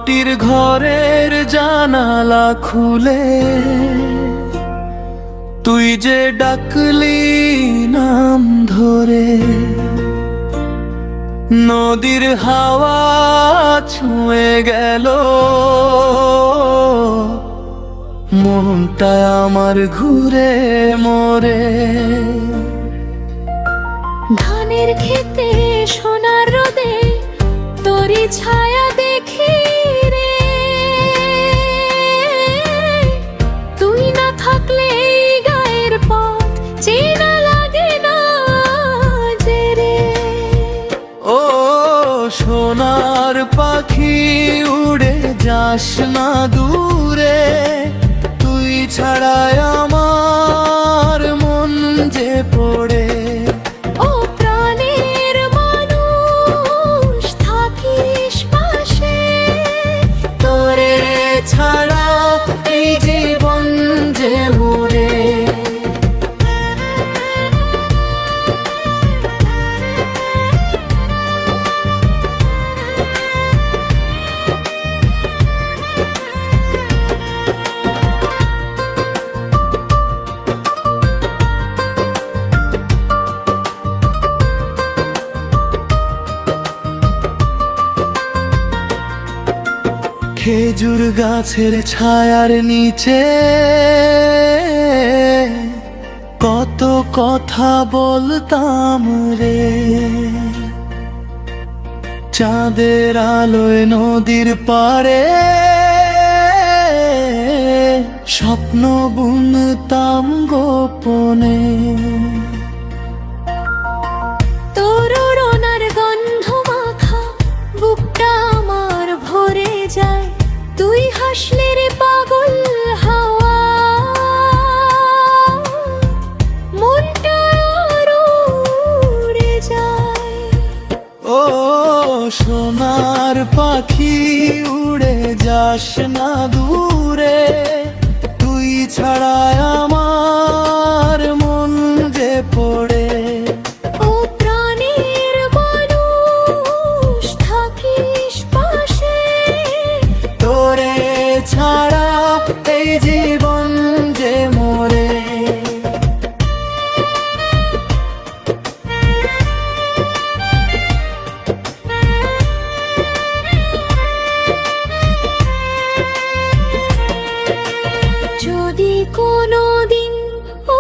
মাটির ঘরের জানালা খুলে তুই যে ডাকলি নাম ধরে, নদীর হাওয়া ছুঁয়ে গেল মনটা আমার ঘুরে মরে। ধানের খেতে সোনার রোদে তোরি ছায়া দেখি রে, তুই না থাকলে এই গায়ের পথ চেনা লাগে না যে রে। ও সোনার পাখি উড়ে যাস না দূরে, তুই ছাড়াই আমার মন যে পড়ে। ও প্রাণের মানুষ থাকিস পাশে, তোরে ছাড়া এই জীবন যে মরে। খেজুর গাছের ছায়ার নিচে কত কথা বলতাম রে, চাঁদের আলোয় নদীর পাড়ে স্বপ্ন বুনতাম গোপনে। তোর ওড়নার গন্ধ মাখা বুকটা আমার ভরে যায়, তুই হাসলে রে পাগল হাওয়া, মনটা আরো উড়ে যায়। ও সোনার পাখি উড়ে যাস না দূরে, তুই ছাড়া আমার মন যে পড়ে। ও প্রাণের মানুষ থাকিস পাশে, তোরে ছাড়া এই জীবন যে মরে। যদি কোনোদিন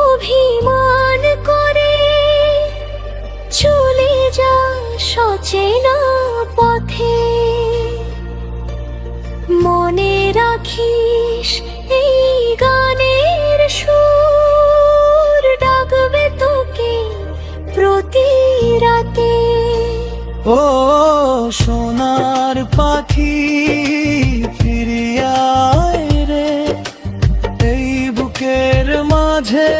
অভিমান করে চলে যা সচেনা পথে, মনে রাখিস এই গানের সুর ডাকবে তোকে প্রতি রাতে। ও সোনার পাখি ফিরিয়া আয় রে, এই বুকের মাঝে